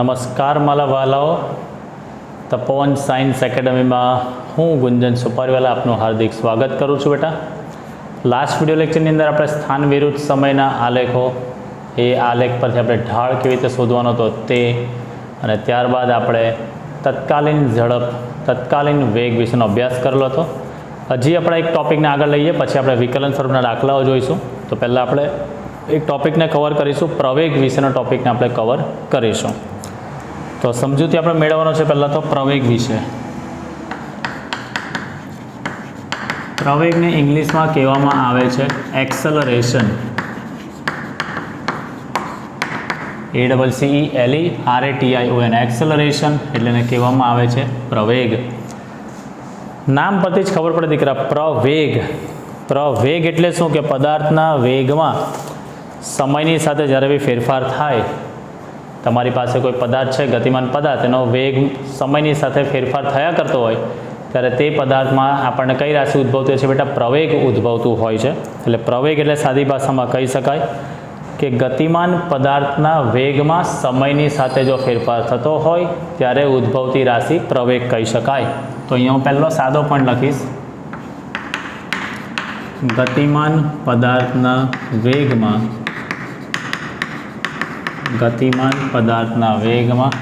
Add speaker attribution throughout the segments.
Speaker 1: નમસ્કાર માલા વાલાઓ, તપોવન સાયન્સ એકેડમીમાં હું ગુંજન સુપારીવાલા આપનું હાર્દિક સ્વાગત કરું છું. બેટા, લાસ્ટ વિડીયો લેક્ચરની અંદર આપણે સ્થાન વિરુદ્ધ સમયના આલેખો, એ આલેખ પરથી આપણે ઢાળ કેવી રીતે શોધવાનો હતો તે, અને ત્યારબાદ આપણે તત્કાલીન ઝડપ, તત્કાલીન વેગ વિશેનો અભ્યાસ કરેલો હતો. હજી આપણે એક ટૉપિકને આગળ લઈએ, પછી આપણે વિકલન સ્વરૂપના દાખલાઓ જોઈશું. તો પહેલાં આપણે એક ટૉપિકને કવર કરીશું, પ્રવેગ વિશેનો ટૉપિકને આપણે કવર કરીશું. તો સમજૂતી આપણે મેળવવાનો છે પહેલાં તો પ્રવેગ વિશે. પ્રવેગને ઇંગ્લિશમાં કહેવામાં આવે છે એક્સલરેશન. ACCELERATION, એક્સલરેશન એટલે એને કહેવામાં આવે છે પ્રવેગ. નામ પરથી જ ખબર પડે દીકરા, પ્રવેગ. પ્રવેગ એટલે શું કે પદાર્થના વેગમાં સમયની સાથે જ્યારે બી ફેરફાર થાય, તમારી પાસે કોઈ પદાર્થ છે, ગતિમાન પદાર્થ, એનો વેગ સમયની સાથે ફેરફાર થયા કરતો હોય ત્યારે તે પદાર્થમાં આપણને કઈ રાશિ ઉદ્ભવતી છે બેટા? પ્રવેગ ઉદ્ભવતું હોય છે. એટલે પ્રવેગ એટલે સાદી ભાષામાં કહી શકાય કે ગતિમાન પદાર્થના વેગમાં સમયની સાથે જો ફેરફાર થતો હોય ત્યારે ઉદ્ભવતી રાશિ પ્રવેગ કહી શકાય. તો અહીંયા હું પહેલો સાદો પણ લખીશ, ગતિમાન પદાર્થના વેગમાં, ગતિમાન પદાર્થના વેગમાં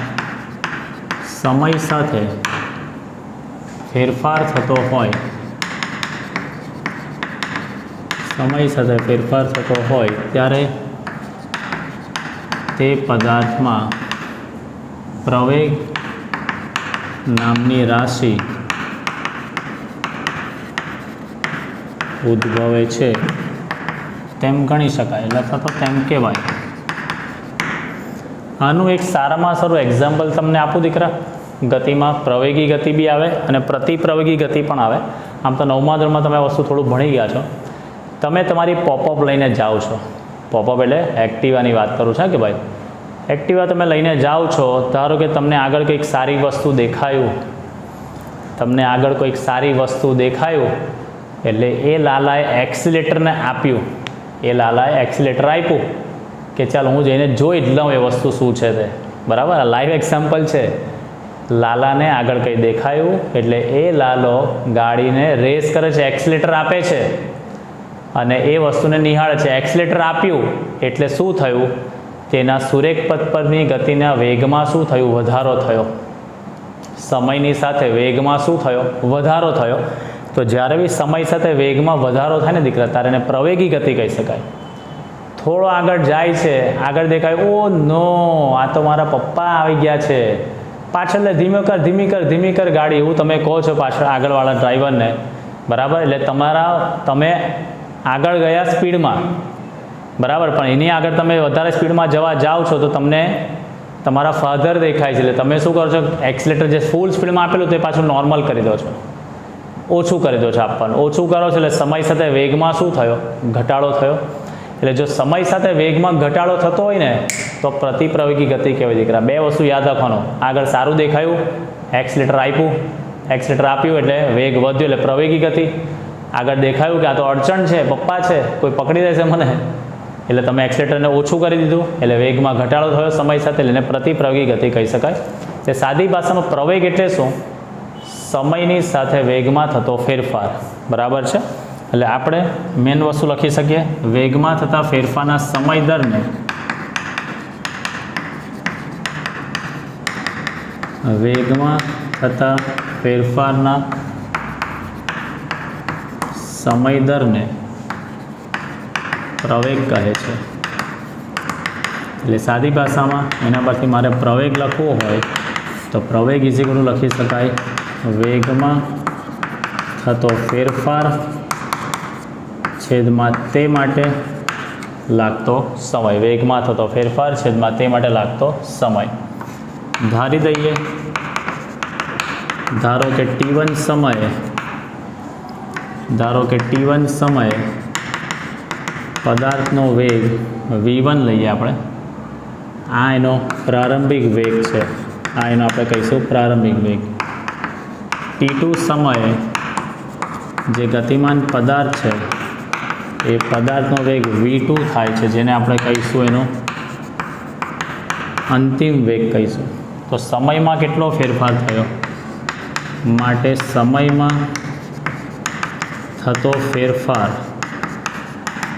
Speaker 1: સમય સાથે ફેરફાર થતો હોય, સમય સાથે ફેરફાર થતો હોય ત્યારે તે પદાર્થમાં પ્રવેગ નામની રાશિ ઉદ્ભવે છે તેમ ગણી શકાય, એટલે અથવા તો તેમ કહેવાય. આનું એક સારામાં સારું એક્ઝામ્પલ તમને આપું દીકરા. ગતિમાં પ્રવેગી ગતિ બી આવે અને પ્રતિપ્રવેગી ગતિ પણ આવે. આમ તો 9મા ધોરણમાં તમે આ વસ્તુ થોડું ભણી ગયા છો. તમે તમારી પોપઅપ લઈને જાઓ છો, પોપઅપ એટલે એક્ટિવાની વાત કરું છું કે ભાઈ, એક્ટિવા તમે લઈને જાઓ છો, ધારો કે તમને આગળ કંઈક સારી વસ્તુ દેખાયું, તમને આગળ કોઈક સારી વસ્તુ દેખાયું એટલે એ લાલાએ એક્સિલેટરને આપ્યું, એ લાલાએ એક્સિલેટર આપ્યું કે ચાલ હું જઈને જોઈ જ લઉં એ વસ્તુ શું છે તે. બરાબર, આ લાઈવ એક્ઝામ્પલ છે. લાલાને આગળ કંઈ દેખાયું એટલે એ લાલો ગાડીને રેસ કરે છે, એક્સિલેટર આપે છે અને એ વસ્તુને નિહાળે છે. એક્સિલેટર આપ્યું એટલે શું થયું? તેના સુરેખ પથ પરની ગતિના વેગમાં શું થયું? વધારો થયો. સમયની સાથે વેગમાં શું થયો? વધારો થયો. તો જ્યારે બી સમય સાથે વેગમાં વધારો થાય ને દીકરા, ત્યારે એને પ્રવેગી ગતિ કહી શકાય. થોડો આગળ જાય છે, આગળ દેખાય, ઓ નો, આ તો મારા પપ્પા આવી ગયા છે, પાછળ ધીમી કર, ધીમી કર, ધીમી કર ગાડી, એવું તમે કહો છો પાછળ આગળવાળા ડ્રાઈવરને. બરાબર, એટલે તમે આગળ ગયા સ્પીડમાં, બરાબર, પણ એની આગળ તમે વધારે સ્પીડમાં જવા જાઓ છો તો તમને તમારા ફાધર દેખાય છે. એટલે તમે શું કરો છો? એક્સિલેટર જે ફૂલ સ્પીડમાં આપેલું તે પાછું નોર્મલ કરી દો છો, ઓછું કરી દો છો આપવાનું. ઓછું કરો છો એટલે સમય સાથે વેગમાં શું થયો? ઘટાડો થયો. એટલે જો સમય સાથે વેગમાં ઘટાડો થતો હોય ને તો પ્રતિપ્રવેગી ગતિ કહેવાય દીકરા. બે વસ્તુ યાદ રાખવાનો, આગળ સારું દેખાયું, એક્સિલેટર આપ્યું, એક્સિલેટર આપ્યું એટલે વેગ વધ્યો એટલે પ્રવેગી ગતિ. આગળ દેખાયું કે આ તો અડચણ છે, પપ્પા છે, કોઈ પકડી દેશે મને, એટલે તમે એક્સિલેટરને ઓછું કરી દીધું એટલે વેગમાં ઘટાડો થયો સમય સાથે, એટલે એને પ્રતિપ્રવેગી ગતિ કહી શકાય. તે સાદી ભાષામાં પ્રવેગ એટલે શું? સમયની સાથે વેગમાં થતો ફેરફાર. બરાબર છે, એટલે આપણે મેન વસ્તુ લખી શકીએ, વેગમાં થતા ફેરફારના સમય દરને વેગમાં થતા ફેરફારના સમય દરને પ્રવેગ કહે છે. એટલે સાદી ભાષામાં એના પરથી મારે પ્રવેગ લખવો હોય તો પ્રવેગ ઇઝીકલું લખી શકાય વેગમાં થતો ફેરફાર છેદમાં તે માટે લાગતો સમય. વેગમાં થતો ફેરફાર છેદમાં તે માટે લાગતો સમય. ધારી દઈએ, ધારો કે T1 સમયે, ધારો કે T1 સમયે પદાર્થનો વેગ V1 લઈએ આપણે, આ એનો પ્રારંભિક વેગ છે, આ એનો આપણે કહીશું પ્રારંભિક વેગ. T2 સમયે જે ગતિમાન પદાર્થ છે એ પદાર્થનો વેગ v2 થાય છે, જેને આપણે કહીશું એનો અંતિમ વેગ કહીશું. તો સમયમાં કેટલો ફેરફાર થયો માટે સમયમાં થતો ફેરફાર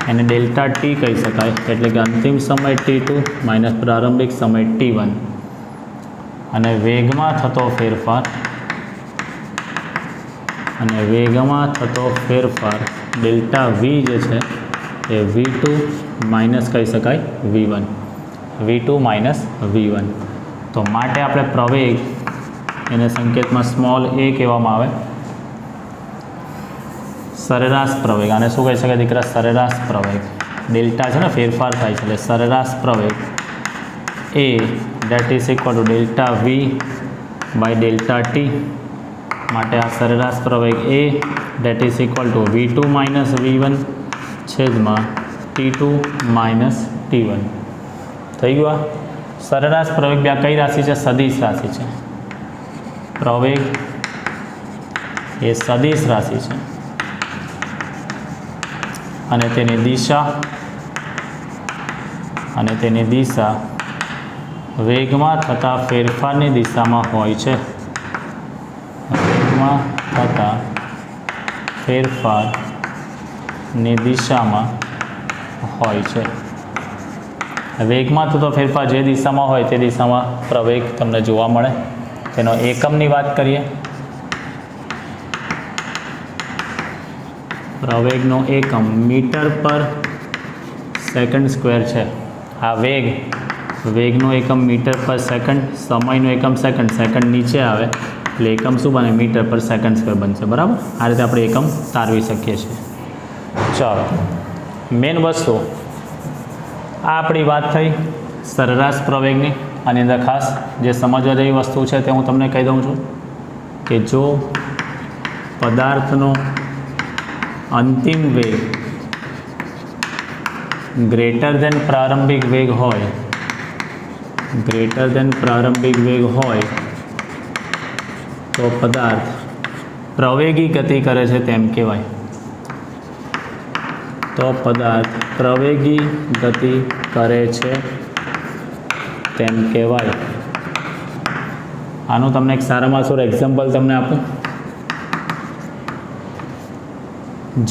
Speaker 1: એને ડેલ્ટા ટી કહી શકાય. એટલે કે અંતિમ સમય T2 માઇનસ પ્રારંભિક સમય T1 અને વેગમાં થતો ફેરફાર ડેલ્ટા V જે છે એ V2 માઇનસ કહી શકાય V1 માઇનસ V1. તો માટે આપણે પ્રવેગ એને સંકેતમાં સ્મોલ a કહેવામાં આવે. સરેરાશ પ્રવેગ આને શું કહી શકાય દીકરા? સરેરાશ પ્રવેગ. ડેલ્ટા છે ને ફેરફાર થાય છે એટલે સરેરાશ પ્રવેગ a that is equal to delta V by delta T. માટે આ સરેરાશ પ્રવેગ a that is equal to V2 minus V1 છેદમાં T2 માઇનસ T1 થઈ ગયું. આ સરેરાશ પ્રવેગ બે કઈ રાશિ છે? સદિશ રાશિ છે. પ્રવેગ એ સદિશ રાશિ છે અને તેની દિશા વેગમાં થતા ફેરફારની દિશામાં હોય છે. વેગમાં થતા ફેરફારની દિશામાં હોય છે. વેગમાં થતો ફેરફાર જે દિશામાં હોય તે દિશામાં પ્રવેગ તમને જોવા મળે. તેનો એકમની વાત કરીએ. પ્રવેગનો એકમ મીટર પર સેકન્ડ સ્ક્વેર છે. આ વેગનો એકમ મીટર પર સેકન્ડ, સમયનો એકમ સેકન્ડ નીચે આવે એટલે એકમ શું બને? મીટર પર સેકન્ડ સ્ક્વેર બનશે. બરાબર, આ રીતે આપણે એકમ તારવી શકીએ છીએ. ચાલો, મેન વસ્તુ આ આપણી વાત થઈ સરેરાશ પ્રવેગની. આની અંદર ખાસ જે સમજવા જેવી વસ્તુ છે તે હું તમને કહી દઉં છું કે જો પદાર્થનો અંતિમ વેગ ગ્રેટર દેન પ્રારંભિક વેગ હોય તો પદાર્થ પ્રવેગી ગતિ કરે છે તેમ કહેવાય. આનું તમને એક સારામાં સારું એક્ઝામ્પલ તમને આપું.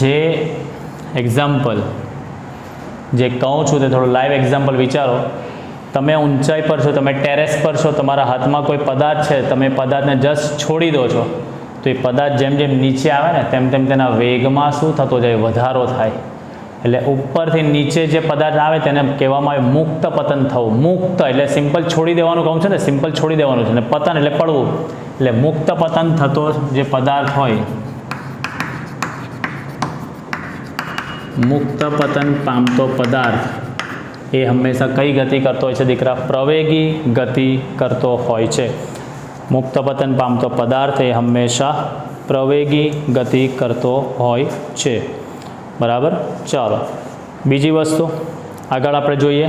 Speaker 1: જે એક્ઝામ્પલ જે કહું છું તે થોડું લાઈવ એક્ઝામ્પલ વિચારો. તમે ઊંચાઈ પર છો, તમે ટેરેસ પર છો, તમારા હાથમાં કોઈ પદાર્થ છે, તમે પદાર્થને જસ્ટ છોડી દો છો તો એ પદાર્થ જેમ જેમ નીચે આવે ને તેમ તેના વેગમાં શું થતો જાય? વધારો થાય. એટલે ઉપરથી નીચે જે પદાર્થ આવે તેને કહેવામાં આવે મુક્ત પતન થવું. મુક્ત એટલે સિમ્પલ છોડી દેવાનું કહું છે ને, સિમ્પલ છોડી દેવાનું છે, ને પતન એટલે પડવું. એટલે મુક્ત પતન થતો જે પદાર્થ હોય, મુક્ત પતન પામતો પદાર્થ એ હંમેશા કઈ ગતિ કરતો હોય છે દીકરા? પ્રવેગી ગતિ કરતો હોય છે. મુક્ત પતન પામતો પદાર્થ એ હંમેશા પ્રવેગી ગતિ કરતો હોય છે. બરાબર. ચાલો, બીજી વસ્તુ આગળ આપણે જોઈએ.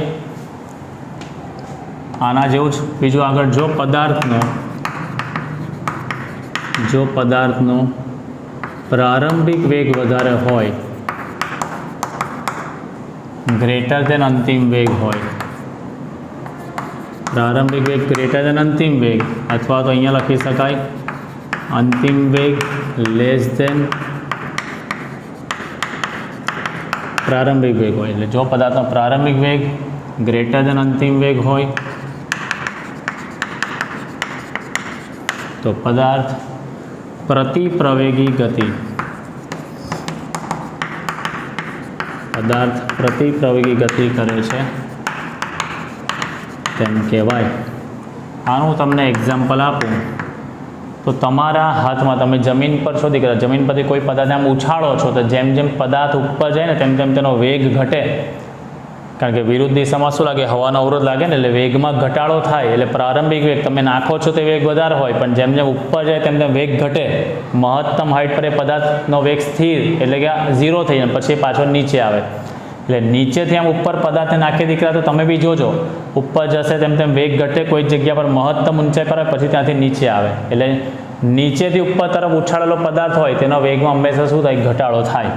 Speaker 1: આના જેવું જ બીજું આગળ, જો પદાર્થનો પ્રારંભિક વેગ વધારે હોય, ગ્રેટર દેન અંતિમ વેગ હોય, પ્રારંભિક વેગ ગ્રેટર દેન અંતિમ વેગ, અથવા તો અહીંયા લખી શકાય અંતિમ વેગ લેસ દેન પ્રારંભિક વેગ હોય. એટલે જો પદાર્થનો પ્રારંભિક વેગ ગ્રેટર દેન અંતિમ વેગ હોય તો પદાર્થ પ્રતિ પ્રવેગી ગતિ કરે છે તેમ કહેવાય. આનું તમને એક્ઝામ્પલ આપું તો તમારા હાથમાં, તમે જમીન પર છો દીકરા, જમીન પરથી કોઈ પદાર્થને આમ ઉછાળો છો તો જેમ જેમ પદાર્થ ઉપર જાય ને તેમ તેનો વેગ ઘટે. કારણ કે વિરુદ્ધ દિશામાં શું લાગે? હવાનો અવરોધ લાગે ને, એટલે વેગમાં ઘટાડો થાય. એટલે પ્રારંભિક વેગ તમે નાખો છો તે વેગ વધારે હોય, પણ જેમ જેમ ઉપર જાય તેમ વેગ ઘટે. મહત્તમ હાઇટ પર એ પદાર્થનો વેગ સ્થિર એટલે કે 0 થઈ જાય, પછી પાછો નીચે આવે. એટલે નીચેથી આમ ઉપર પદાર્થને નાખી દીકરા તો તમે બી જોજો ઉપર જશે તેમ વેગ ઘટે. કોઈ જગ્યા પર મહત્તમ ઊંચાઈ પર પછી ત્યાંથી નીચે આવે. એટલે નીચેથી ઉપર તરફ ઉછાળેલો પદાર્થ હોય તેનો વેગમાં હંમેશા શું થાય? ઘટાડો થાય.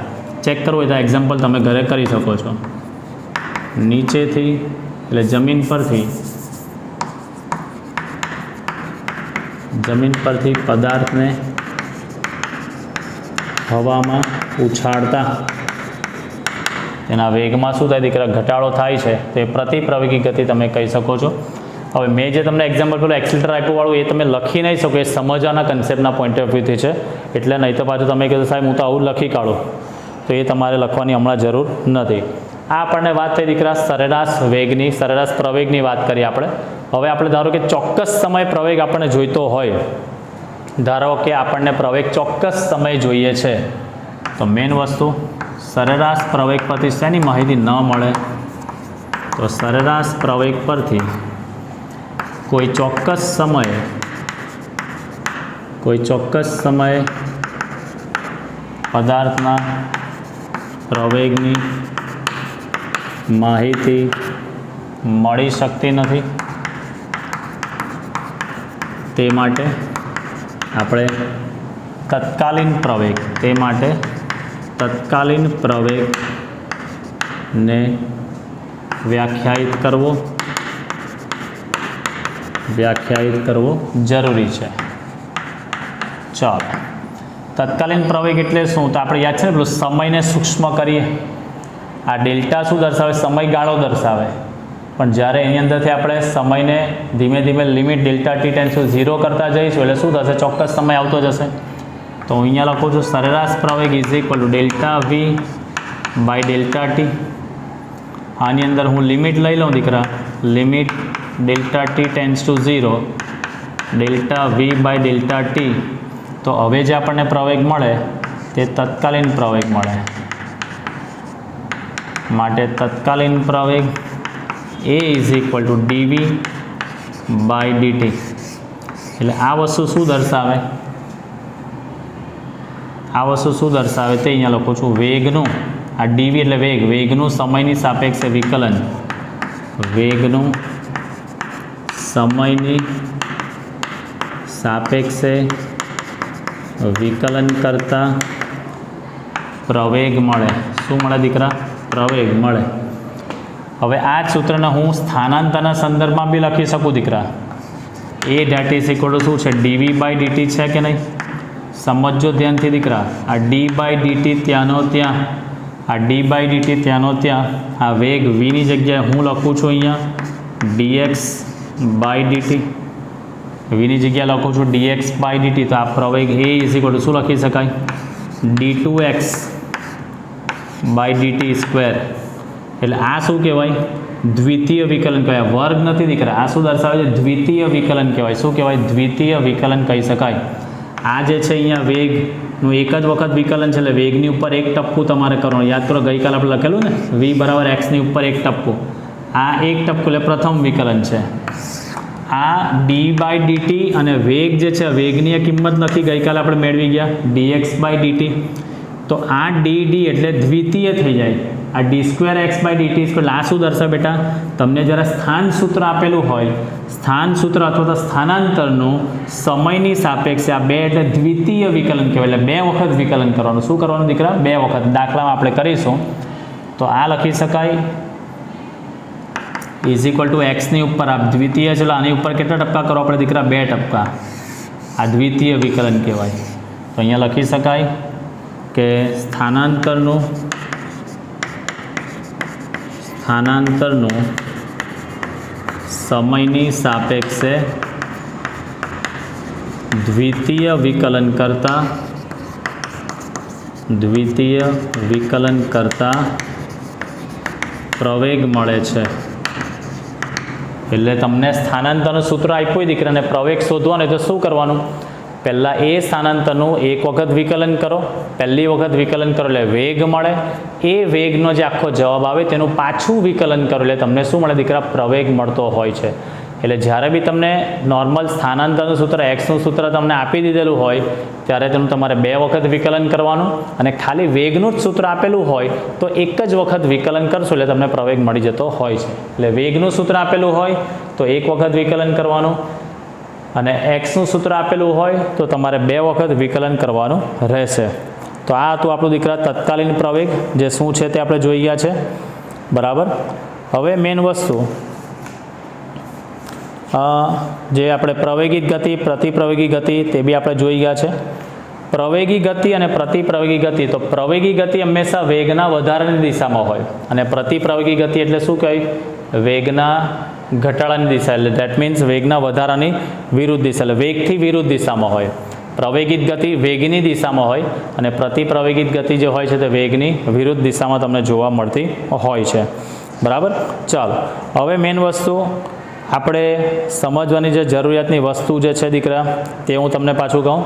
Speaker 1: ચેક કરવું હોય તો એક્ઝામ્પલ તમે ઘરે કરી શકો છો. નીચેથી એટલે જમીન પરથી જમીન પરથી પદાર્થને હવામાં ઉછાળતા તેના વેગમાં શું થાય દીકરા ઘટાડો થાય છે, તો એ પ્રતિપ્રવેગી ગતિ તમે કહી શકો છો. હવે મેં જે તમને એક્ઝામ્પલ પેલું એક્સિલરેટર આપ્યું વાળું એ તમે લખી નહીં શકો, એ સમજવાના કન્સેપ્ટના પોઈન્ટ ઓફ વ્યૂથી છે, એટલે નહીં તો પાછું તમે કીધું સાહેબ હું તો આવું લખી કાઢું, તો એ તમારે લખવાની હમણાં જરૂર નથી. આ આપણને વાત થઈ દીકરા સરેરાશ વેગની, સરેરાશ પ્રવેગની વાત કરી આપણે. હવે આપણે ધારો કે ચોક્કસ સમય પ્રવેગ આપણને જોઈતો હોય, ધારો કે આપણને પ્રવેગ ચોક્કસ સમય જોઈએ છે, તો મેઇન વસ્તુ સરેરાશ પ્રવેગ પરથી શેની માહિતી ન મળે, તો સરેરાશ પ્રવેગ પરથી કોઈ ચોક્કસ સમયે પદાર્થના પ્રવેગની માહિતી મળી શકતી નથી. તે માટે આપણે તત્કાલીન પ્રવેગને વ્યાખ્યાયિત કરવો જરૂરી છે. ચાલો, તત્કાલીન પ્રવેગ એટલે શું, તો આપણે યાદ છે ને પેલું સમયને સૂક્ષ્મ કરીએ, આ ડેલ્ટા શું દર્શાવે, સમયગાળો દર્શાવે, પણ જ્યારે એની અંદરથી આપણે સમયને ધીમે ધીમે limit delta T tends to 0 કરતા જઈશું એટલે શું થશે, ચોક્કસ સમય આવતો જશે. તો હું અહીંયા લખું છું સરેરાશ પ્રવેગ is equal to delta V by delta T. આની અંદર હું લિમિટ લઈ લઉં દીકરા, limit delta T tends to 0 delta V by delta T. તો હવે જે આપણને પ્રવેગ મળે તે તત્કાલીન પ્રવેગ મળે, માટે તત્કાલીન પ્રવેગ a is equal to dv by dt. એટલે આ વસ્તુ શું દર્શાવે, તે અહીંયા લખું છું વેગનું, આ ડીવી એટલે વેગનું સમયની સાપેક્ષે વિકલન, વેગનું સમયની સાપેક્ષે વિકલન કરતા પ્રવેગ મળે. શું મળે દીકરા, પ્રવેગ મળે. હવે આ જ સૂત્રને હું સ્થાનાંતરના સંદર્ભમાં બી લખી શકું દીકરા. એ ડેટ ઇઝ ઇક્વલ ટુ શું છે, ડીવી બાય ડીટી છે કે નહીં, સમજો ધ્યાનથી દીકરા. આ ડી બાય ડીટી ત્યાંનો ત્યાં, આ ડી બાય ડીટી ત્યાંનો ત્યાં, આ વેગ વીની જગ્યાએ હું લખું છું અહીંયા ડીએક્સ બાય ડીટી, વીની જગ્યાએ લખું છું ડીએક્સ બાય ડીટી. તો આ પ્રવેગ એ ઇઝ ઇક્વલ ટુ શું લખી શકાય, D2x બાય ડીટી સ્ક્વેર. એટલે આ શું કહેવાય, દ્વિતીય વિકલન કહેવાય, વર્ગ નથી દીકરા. આ શું દર્શાવે છે, દ્વિતીય વિકલન કહેવાય. શું કહેવાય, દ્વિતીય વિકલન કહી શકાય. આ જે છે અહીંયા વેગનું એક જ વખત વિકલન છે, એટલે વેગની ઉપર એક ટપકું તમારે કરવાનું. યાદ કરો ગઈકાલે આપણે લખેલું ને, v બરાબર એક્સની ઉપર એક ટપકું. આ એક ટપકું એટલે પ્રથમ વિકલન છે. આ ડી બાય ડીટી અને વેગ જે છે, વેગની કિંમત નથી ગઈકાલે આપણે મેળવી ગયા dx બાય ડીટી. તો આ ડી એટલે દ્વિતીય થઈ જાય. આ D square X by DT square. આ શું દર્શાવે બેટા, તમને જ્યારે સ્થાન સૂત્ર આપેલું હોય, સ્થાન સૂત્ર અથવા તો સ્થાનાંતરનું સમયની સાપેક્ષે આ બે એટલે દ્વિતીય વિકલન કહેવાય. એટલે બે વખત વિકલન કરવાનું. શું કરવાનું દીકરા, બે વખત. દાખલામાં આપણે કરીશું તો આ લખી શકાય ઇઝ ઇક્વલ ટુ એક્સની ઉપર આ દ્વિતીય છે, આની ઉપર કેટલા ટપકા કરો આપણે દીકરા, 2 ટપકા. આ દ્વિતીય વિકલન કહેવાય. તો અહીંયા લખી શકાય કે સ્થાનાંતરનું સમયની સાપેક્ષે દ્વિતીય વિકલન કરતા પ્રવેગ મળે છે. એટલે તમને સ્થાનાંતરનું સૂત્ર આપ્યું દીકરાને, પ્રવેગ શોધવાનો તો શું કરવાનું, પહેલાં એ સ્થાનાંતરનું એક વખત વિકલન કરો, પહેલી વખત વિકલન કરો એટલે વેગ મળે. એ વેગનો જે આખો જવાબ આવે તેનું પાછું વિકલન કરો એટલે તમને શું મળે દીકરા, પ્રવેગ મળતો હોય છે. એટલે જ્યારે બી તમને નોર્મલ સ્થાનાંતરનું સૂત્ર એક્સનું સૂત્ર તમને આપી દીધેલું હોય ત્યારે તેનું તમારે 2 વખત વિકલન કરવાનું, અને ખાલી વેગનું જ સૂત્ર આપેલું હોય તો એક જ વખત વિકલન કરશો એટલે તમને પ્રવેગ મળી જતો હોય છે. એટલે વેગનું સૂત્ર આપેલું હોય તો એક વખત વિકલન કરવાનું, અને એક્સનું સૂત્ર આપેલું હોય તો તમારે 2 વખત વિકલન કરવાનું રહેશે. તો આ હતું આપણું દીકરા તત્કાલીન પ્રવેગ, જે શું છે તે આપણે જોઈ ગયા છે. બરાબર. હવે મેઇન વસ્તુ જે આપણે પ્રવેગિત ગતિ પ્રતિપ્રવેગી ગતિ તે બી આપણે જોઈ ગયા છે. પ્રવેગી ગતિ અને પ્રતિપ્રવેગી ગતિ, તો પ્રવેગી ગતિ હંમેશા વેગના વધારાની દિશામાં હોય અને પ્રતિપ્રવેગી ગતિ એટલે શું કહેવાય? વેગના ઘટાડાની દિશા, એટલે દેટ મીન્સ વેગના વધારાની વિરુદ્ધ દિશા, એટલે વેગથી વિરુદ્ધ દિશામાં હોય. પ્રવેગિત ગતિ વેગની દિશામાં હોય અને પ્રતિપ્રવેગિત ગતિ જે હોય છે તે વેગની વિરુદ્ધ દિશામાં તમને જોવા મળતી હોય છે. બરાબર. ચાલો હવે મેઇન વસ્તુ આપણે સમજવાની જે જરૂરિયાતની વસ્તુ જે છે દીકરા, તે હું તમને પાછું કહું.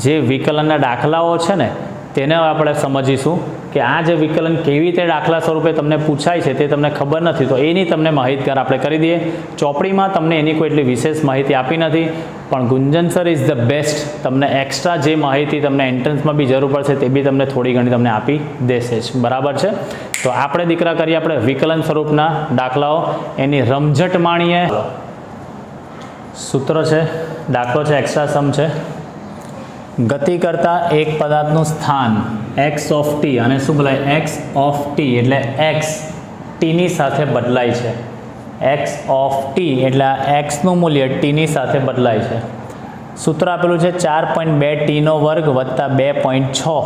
Speaker 1: જે વિકલનના દાખલાઓ છે ને તેને આપણે સમજીશું કે આ જે વિકલન કેવી રીતે દાખલા સ્વરૂપે તમને પૂછાય છે તે તમને ખબર નથી, તો એની તમને માહિતગાર આપણે કરી દઈએ. ચોપડીમાં તમને એની કોઈ એટલી વિશેષ માહિતી આપી નથી, પણ ગુંજન સર ઇઝ ધ બેસ્ટ. તમને એક્સ્ટ્રા જે માહિતી તમને એન્ટ્રન્સમાં બી જરૂર પડશે તે બી તમને થોડી ઘણી તમને આપી દેશે જ. બરાબર છે. તો આપણે દીકરા કરીએ આપણે વિકલન સ્વરૂપના દાખલાઓ, એની રમઝટ માણીએ. સૂત્ર છે, દાખલો છે, એક્સ્ટ્રા સમ છે. ગતિ કરતા એક પદાર્થનું સ્થાન એક્સ ઓફ ટી, અને શું બોલાય? એક્સ ઓફ ટી એટલે એક્સ ટીની સાથે બદલાય છે. એક્સ ઓફ ટી એટલે એક્સનું મૂલ્ય ટીની સાથે બદલાય છે. સૂત્ર આપેલું છે 4.2 ટીનો વર્ગ વત્તા 2.6.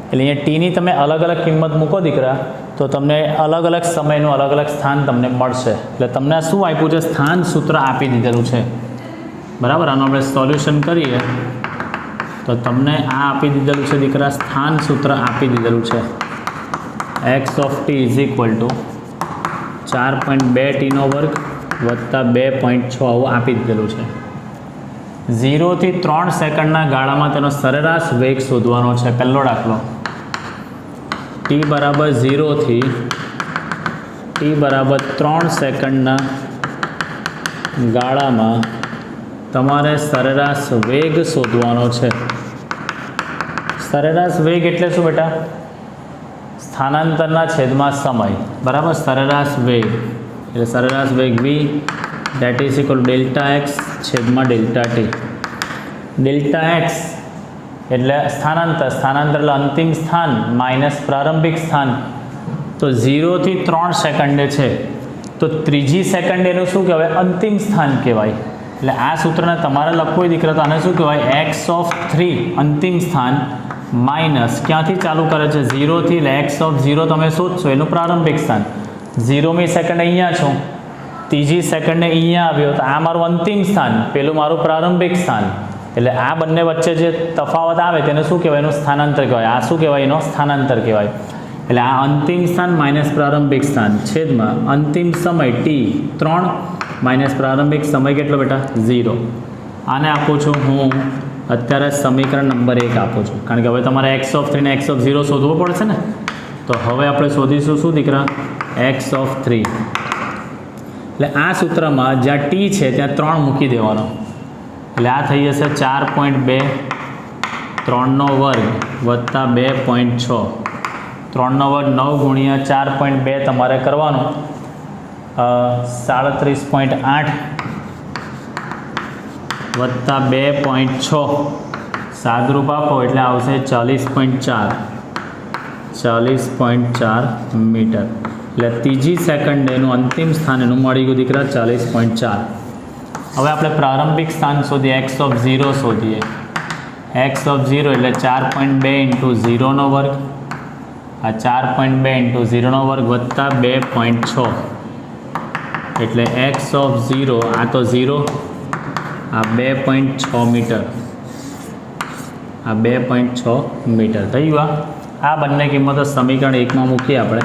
Speaker 1: એટલે અહીંયા ટીની તમે અલગ અલગ કિંમત મૂકો દીકરા, તો તમને અલગ અલગ સમયનું અલગ અલગ સ્થાન તમને મળશે. એટલે તમને શું આપ્યું છે? સ્થાન સૂત્ર આપી દીધેલું છે. બરાબર. આનું આપણે સોલ્યુશન કરીએ તો તમને આ આપી દીધેલું છે દીકરા, સ્થાન સૂત્ર આપી દીધેલું છે. X of T is equal two 4.2 ટીનો વર્ગ વત્તા 2.6 આવું આપી દીધેલું છે. 0 થી 3 સેકન્ડના ગાળામાં તેનો સરેરાશ વેગ શોધવાનો છે. પહેલો દાખલો, ટી બરાબર 0 થી ટી બરાબર 3 સેકન્ડના ગાળામાં તમારે સરેરાશ વેગ શોધવાનો છે. સરેરાશ વેગ એટલે શું બેટા? સ્થાનાંતરના છેદમાં સમય. બરાબર. સરેરાશ વેગ એટલે સરેરાશ વેગ v that is equal delta x છેદમાં ડેલ્ટા ટી. ડેલ્ટા એક્સ એટલે સ્થાનાંતર, સ્થાનાંતર એટલે અંતિમ સ્થાન માઇનસ પ્રારંભિક સ્થાન. તો 0 થી 3 સેકન્ડે છે, તો ત્રીજી સેકન્ડ એનું શું કહેવાય? અંતિમ સ્થાન કહેવાય. એટલે આ સૂત્રને તમારે લખવું હોય દીકરા, તો આને શું કહેવાય? એક્સ ઓફ 3 અંતિમ સ્થાન માઇનસ ક્યાંથી ચાલુ કરે છે? 0 થી. એટલે એક્સ ઓફ 0 તમે શોધશો એનું પ્રારંભિક સ્થાન. 0મી સેકન્ડ અહીંયા છો, ત્રીજી સેકન્ડે અહીંયા આવ્યો, તો આ મારું અંતિમ સ્થાન, પેલું મારું પ્રારંભિક સ્થાન. એટલે આ બંને વચ્ચે જે તફાવત આવે તેને શું કહેવાય? એનું સ્થાનાંતર કહેવાય. આ શું કહેવાય? એનો સ્થાનાંતર કહેવાય. એટલે આ અંતિમ સ્થાન માઇનસ પ્રારંભિક સ્થાન છેદમાં અંતિમ સમય ટી 3 માઇનસ પ્રારંભિક સમય કેટલો બેટા? 0. આને આપું છું હું અત્યારે સમીકરણ નંબર 1 આપું છું, કારણ કે હવે તમારે એક્સ ઓફ 3 ને એક્સ ઓફ 0 શોધવો પડશે ને. તો હવે આપણે શોધીશું શું દીકરા? X of 3. એટલે આ સૂત્રમાં જ્યાં ટી છે ત્યાં 3 મૂકી દેવાનો. એટલે આ થઈ જશે 4.2 3નો વર્ગ વત્તા 2.6. 3નો વર્ગ 9 ગુણ્યા 4.2 તમારે કરવાનું 37.8 વત્તા 2.6 સાદરૂપ આપો એટલે આવશે 40.4 મીટર. એટલે ત્રીજી સેકન્ડ એનું અંતિમ સ્થાન એનું મળી ગયું દીકરા 40.4. હવે આપણે પ્રારંભિક સ્થાન શોધીએ, એક્સ ઓફ 0 શોધીએ. એક્સ ઓફ 0 એટલે 4.2 ઇન્ટુ 0નો વર્ગ, આ 4.2 ઇન્ટુ 0નો વર્ગ વત્તા 2.6 એટલે એક્સ ઓફ 0, આ તો 0, આ 2.6 મીટર, આ 2.6 મીટર થઈ ગયું. આ બંને કિંમતો સમીકરણ 1માં મૂકીએ આપણે.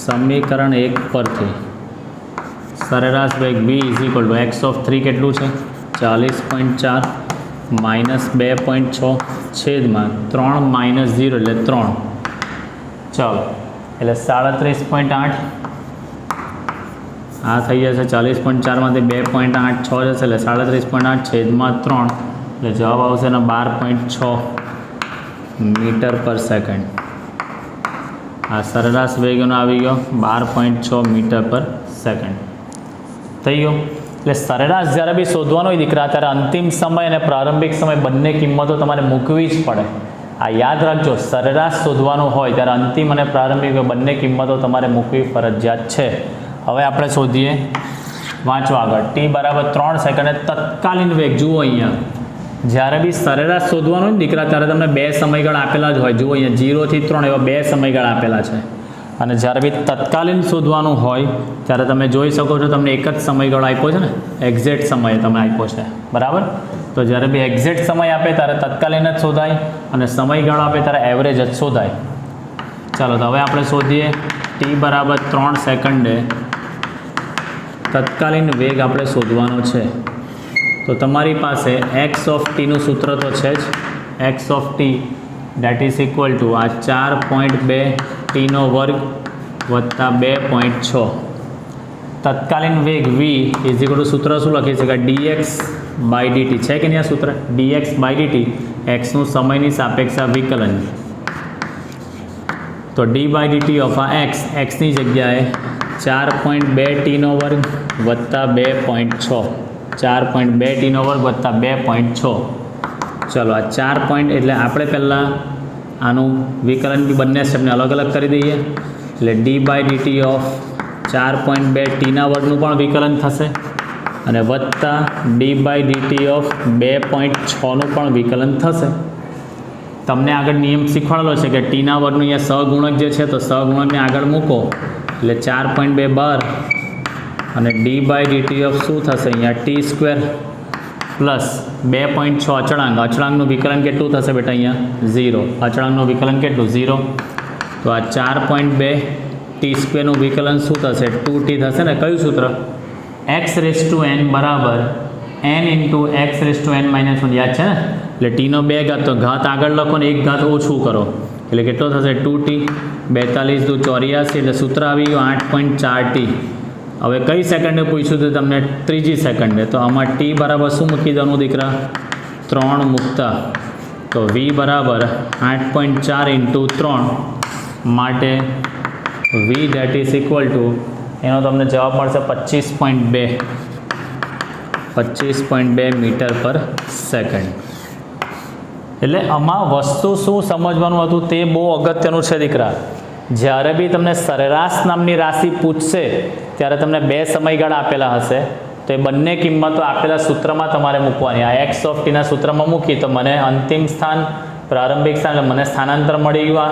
Speaker 1: સમીકરણ 1 પરથી સરેરાશ વેગ v is equal two x of 3 કેટલું છે? 40.4 માઇનસ 2.6 છેદમાં 3 માઇનસ 0 એટલે 3. ચાલો એટલે 37.8 આ થઈ જશે. 40.4માંથી 2.86 જશે એટલે 37.8 છેદમાં 3 એટલે જવાબ આવશે ને 12.6 મીટર પર સેકન્ડ. આ સરેરાશ વેગનો આવી ગયો 12.6 મીટર પર સેકન્ડ થઈ ગયો. એટલે સરેરાશ જ્યારે બી શોધવાનો હોય દીકરા, ત્યારે અંતિમ સમય અને પ્રારંભિક સમય બંને કિંમતો તમારે મૂકવી જ પડે. આ યાદ રાખજો, સરેરાશ શોધવાનું હોય ત્યારે અંતિમ અને પ્રારંભિક બંને કિંમતો તમારે મૂકવી ફરજિયાત છે. હવે આપણે શોધીએ વાંચો આગળ. t બરાબર 3 સેકન્ડે તત્કાલીન વેગ જુઓ અહીંયા જ્યારે બી સરેરાશ શોધવાનું હોય ને દીકરા ત્યારે તમને બે સમયગાળા આપેલા જ હોય. જુઓ અહીંયા 0 થી 3 એવા બે સમયગાળા આપેલા છે અને જ્યારે બી તત્કાલીન શોધવાનું હોય ત્યારે તમે જોઈ શકો છો તમને એક જ સમયગાળો આપ્યો છે ને, એક્ઝેક્ટ સમય તમે આપ્યો છે બરાબર. તો જ્યારે બી એક્ઝેક્ટ સમય આપે ત્યારે તત્કાલીન જ શોધાય અને સમયગાળો આપે ત્યારે એવરેજ જ શોધાય. ચાલો તો હવે આપણે શોધીએ t બરાબર 3 સેકન્ડે તત્કાલીન વેગ આપણે શોધવાનો છે. તો તમારી પાસે એક્સ ઓફ ટીનું સૂત્ર તો છે જ, x of T date is equal two આ 4.2 ટીનો વર્ગ વત્તા 2.6. તત્કાલીન વેગ v ઇઝ ઇક્વલ ટુ સૂત્ર શું લખી શકાય, dx બાય dt છે કે નહીં આ સૂત્ર, dx બાય dt એક્સનું સમયની સાપેક્ષા વિકલન. તો d બાય dt ઓફ આ એક્સની જગ્યાએ 4.2 ટીનો વર્ગ વત્તા 2.6, 4.2 ટીનો વર્ગ વત્તા 2.6. ચલો આ 4 પોઈન્ટ એટલે આપણે પહેલાં આનું વિકલન બી બંને સ્ટેપને અલગ અલગ કરી દઈએ. એટલે d બાય dt ઓફ 4.2 ટીના વર્ગનું પણ વિકલન થશે અને વત્તા d બાય dt ઓફ 2.6નું પણ વિકલન થશે. તમને આગળ નિયમ શીખવાડેલો છે કે ટીના વર્ગનું અહીંયા સહગુણક જે છે તો સહગુણકને આગળ મૂકો એટલે 4.2 બાર અને d બાય dt ઓફ શું થશે અહીંયા ટી સ્ક્વેર પ્લસ 2.6 અચળાંક. અચળાંકનું વિકલન કેટલું થશે બેટા અહીંયા 0. અચળાંકનું વિકલન કેટલું 0. તો આ 4.2 ટી સ્ક્વેરનું વિકલન શું થશે 2t થશે ને. કયું સૂત્ર, એક્સ રેસ ટુ એન બરાબર n into x raise to n minus 1 યાદ છે ને. એટલે ટીનો 2 ઘાત તો ઘાત આગળ લખો ને 1 ઘાત ઓછું કરો એટલે કેટલો થશે 2t. 42 દુ 84 એટલે સૂત્ર આવી ગયું 8.4t. હવે કઈ સેકન્ડે પૂછ્યું તો તમને ત્રીજી સેકન્ડે. તો આમાં t બરાબર શું મૂકી દેવાનું દીકરા 3 મૂકતા તો v બરાબર 8.4 ઇન્ટુ 3 માટે v date is equal two એનો તમને જવાબ મળશે 25.2 મીટર પર સેકન્ડ. એટલે આમાં વસ્તુ શું સમજવાનું હતું તે બહુ અગત્યનું છે દીકરા. જ્યારે બી તમને સરેરાશ નામની રાશિ પૂછશે ત્યારે તમને બે સમયગાળા આપેલા હશે તો એ બંને કિંમતો આપેલા સૂત્રમાં તમારે મૂકવાની. આ એક્સ ઓફ ટીના સૂત્રમાં મૂકી તો મને અંતિમ સ્થાન પ્રારંભિક સ્થાન એટલે મને સ્થાનાંતર મળી ગયું.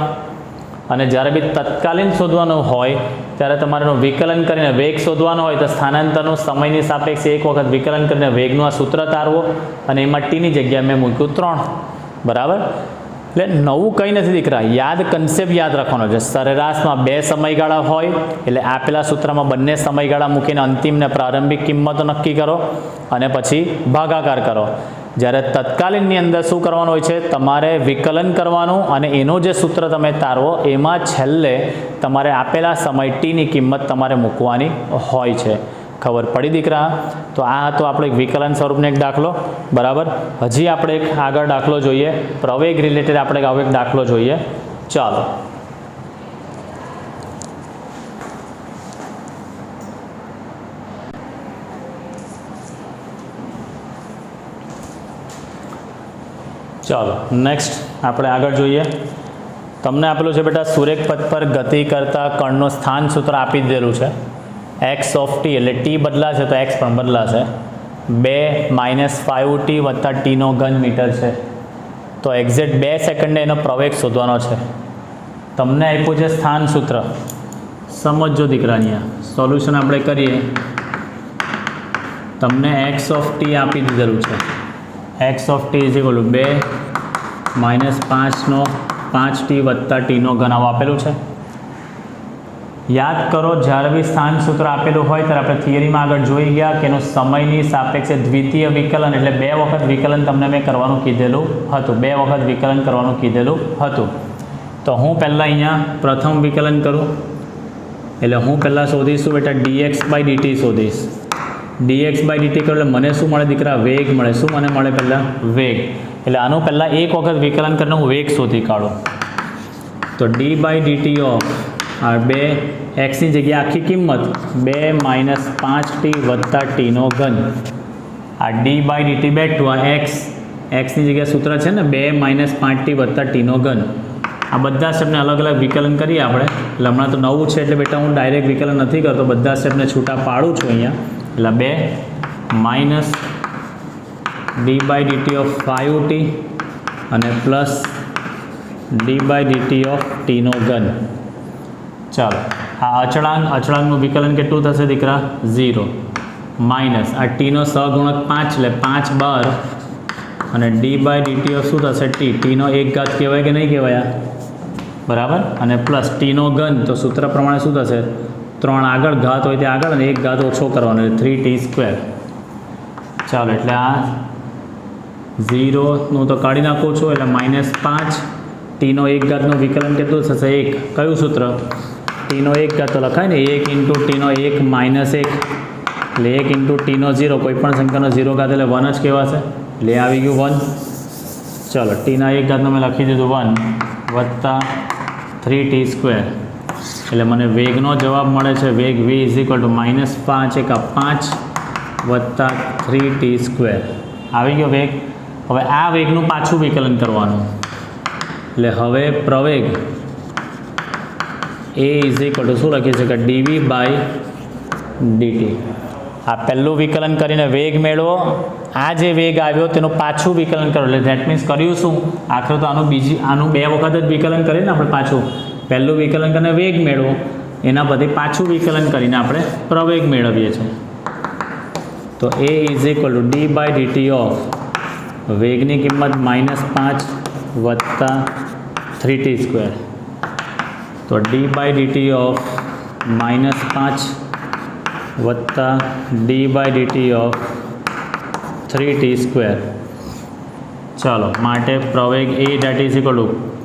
Speaker 1: અને જ્યારે બી તત્કાલીન શોધવાનું હોય ત્યારે તમારે વિકલન કરીને વેગ શોધવાનો હોય તો સ્થાનાંતરનું સમયની સાપેક્ષે એક વખત વિકલન કરીને વેગનું આ સૂત્ર તારવો અને એમાં ટીની જગ્યાએ મેં મૂક્યું 3 બરાબર. એટલે નવું કંઈ નથી દીકરા, યાદ કન્સેપ્ટ યાદ રાખવાનો છે. સરેરાશમાં બે સમયગાળા હોય એટલે આપેલા સૂત્રમાં બંને સમયગાળા મૂકીને અંતિમ ને પ્રારંભિક કિંમતો નક્કી કરો અને પછી ભાગાકાર કરો. જ્યારે તત્કાલીનની અંદર શું કરવાનું હોય છે, તમારે વિકલન કરવાનું અને એનું જે સૂત્ર તમે તારવો એમાં છેલ્લે તમારે આપેલા સમય ટીની કિંમત તમારે મૂકવાની હોય છે. ખબર પડી દીકરા? તો આ હતો આપણો એક વિકલન સ્વરૂપનો એક દાખલો બરાબર. હજી આપણે એક આગળ દાખલો જોઈએ, પ્રવેગ રિલેટેડ આપણે આવો એક દાખલો જોઈએ. ચાલો ચાલો નેક્સ્ટ આપણે આગળ જોઈએ. તમને આપેલું છે બેટા સુરેખ પથ પર ગતિ કરતા કણનું સ્થાન સૂત્ર આપી દીધેલું છે. એક્સ ઓફ ટી એટલે ટી બદલાશે તો એક્સ પણ બદલાશે. 2 - 5t વત્તા ટીનો ઘન મીટર છે. તો એક્ઝેક્ટ 2 સેકન્ડે એનો પ્રવેગ શોધવાનો છે. તમને આપ્યું છે સ્થાન સૂત્ર, સમજો દીકરાની. સોલ્યુશન આપણે કરીએ. તમને એક્સ ઓફ ટી આપી દીધેલું છે. X of T is equal two 2 - 5નો 5t વત્તા ટીનો ઘન આવું આપેલું છે. યાદ કરો, જ્યારે બી સ્થાન સૂત્ર આપેલું હોય ત્યારે આપણે થિયરીમાં આગળ જોઈ ગયા કે એનું સમયની સાપેક્ષે દ્વિતીય વિકલન એટલે 2 વખત વિકલન તમને મેં કરવાનું કીધેલું હતું. 2 વખત વિકલન કરવાનું કીધેલું હતું. તો હું પહેલાં અહીંયા પ્રથમ વિકલન કરું એટલે હું પહેલાં શોધીશું બેટા dx બાય dt શોધીશ. dx બાય dt કરું એટલે મને શું મળે દીકરા, વેગ મળે. શું મને મળે પહેલાં? વેગ. એટલે આનું પહેલાં એક વખત વિકલન કરીને હું વેગ શોધી કાઢું. તો d બાય dt ઓફ આ 2 એક્સની જગ્યાએ આખી કિંમત 2 - 5t વત્તા ટીનો ઘન. આ d બાય dt બેઠું આ એક્સની જગ્યાએ સૂત્ર છે ને 2 - 5t વત્તા ટીનો ઘન. આ બધા સ્ટેપને અલગ અલગ વિકલન કરીએ આપણે. એટલે હમણાં તો નવું છે એટલે બેટા હું ડાયરેક્ટ વિકલન નથી કરતો, બધા સ્ટેપને છૂટા પાડું છું અહીંયા. એટલે 2 માઇનસ d/dt ઓફ 5t અને પ્લસ d/dt ઓફ t નો ઘન. ચાલો આ અચળાંકનું વિકલન કેટલું થશે દીકરા? 0 માઇનસ આ ટીનો સહગુણક 5 એટલે 5 12 અને d/dt ઓફ શું થશે? ટીનો એક ઘાત કહેવાય કે નહીં કહેવાય? બરાબર. અને પ્લસ ટીનો ઘન તો સૂત્ર પ્રમાણે શું થશે? 3 આગળ ઘાત હોય ત્યાં આગળ અને એક ઘાત ઓછો કરવાનો એટલે 3t². ચાલો એટલે આ 0નું તો કાઢી નાખું છું એટલે -5 ટીનો એક ઘાતનું વિકલન કેટલું થશે? 1. કયું સૂત્ર? ટીનો એક ઘાત તો લખાય ને 1 × ટીનો 1 - 1 એટલે 1 × ટીનો 0 કોઈ પણ સંખ્યાનો 0 ઘાત એટલે 1 જ કહેવાશે એટલે આવી ગયું 1. ચાલો ટીના એક ઘાતનું મેં લખી દીધું 1 વત્તા 3t² એટલે મને વેગનો જવાબ મળે છે. વેગ v = -5 × 5 વત્તા 3t². આવી ગયો વેગ. હવે આ વેગનું પાછું વિકલન કરવાનું એટલે હવે પ્રવેગ a શું લખી શકાય? dv/dt. આ પહેલું વિકલન કરીને વેગ મેળવો. આ જે વેગ આવ્યો તેનું પાછું વિકલન કરો એટલે ધેટ મીન્સ કર્યું શું? આખરે તો આનું 2 વખત જ વિકલન કરીએ ને આપણે. પાછું પહેલું વિકલન કરીને વેગ મેળવો, એના પછી પાછું વિકલન કરીને આપણે પ્રવેગ મેળવીએ છીએ. તો a d/dt ઓફ વેગની કિંમત -5 વત્તા 3t². તો d/dt ઓફ -5 વત્તા d/dt ઓફ 3t². ચાલો માટે પ્રવેગ a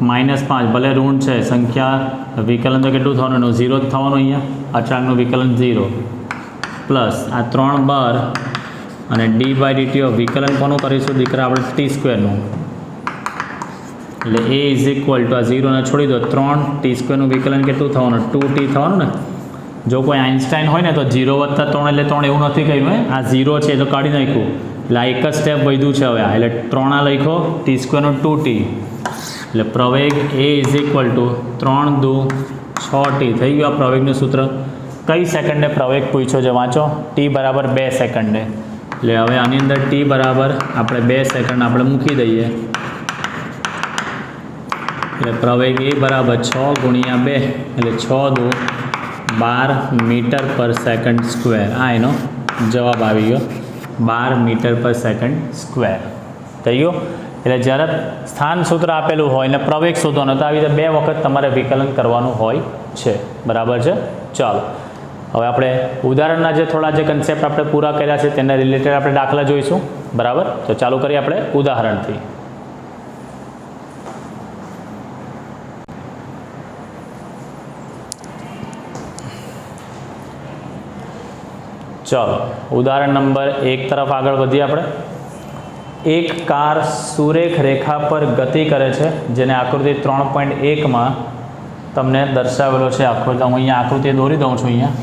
Speaker 1: -5 ભલે ઋણ છે સંખ્યા વિકલન તો કેટલું થવાનું? એનું 0 જ થવાનું. અહીંયા અચળાંકનું વિકલન 0 પ્લસ આ 3 બાર અને d/dt ઓફ વિકલન કોનું કરીશું દીકરા? આપણે t²નું. એટલે a આ 0 ને છોડી દો 3t²નું વિકલન કેટલું થવાનું? 2t થવાનું ને. જો કોઈ આઇન્સ્ટાઈન હોય ને તો 0 + 3 એટલે 3 એવું નથી કહ્યું હે. આ 0 છે તો કાઢી નાખ્યું એટલે આ એક જ સ્ટેપ વધ્યું છે. હવે એટલે 3 આ લખો t²નું 2t એટલે પ્રવેગ a = 3 દુ 6t થઈ ગયું. આ પ્રવેગનું સૂત્ર કઈ સેકન્ડે પ્રવેગ પૂછ્યો છે વાંચો? t = 2 સેકન્ડે. એટલે હવે આની અંદર t બરાબર આપણે 2 સેકન્ડ આપણે મૂકી દઈએ એટલે પ્રવેગ a = 6 × 2 એટલે 6 દુ 12 મીટર/સેકન્ડ². આ એનો જવાબ આવી ગયો 12 મીટર/સેકન્ડ². થઈ ગયો. એટલે જ્યારે સ્થાન સૂત્ર આપેલું હોય ને પ્રવેગ શોધવાનો તો આવી રીતે 2 વખત તમારે વિકલન કરવાનું હોય છે. બરાબર છે. ચાલો હવે આપણે ઉદાહરણના જે થોડા જે કન્સેપ્ટ આપણે પૂરા કર્યા છે તેને રિલેટેડ આપણે દાખલા જોઈશું. બરાબર. તો ચાલુ કરીએ આપણે ઉદાહરણથી. ચાલો ઉદાહરણ નંબર 1 તરફ આગળ વધીએ આપણે. એક કાર સુરેખ રેખા પર ગતિ કરે છે જેને આકૃતિ 3.1માં તમને દર્શાવેલો છે. આકૃતિ હું અહીંયા આકૃતિ દોરી દઉં છું. અહીંયા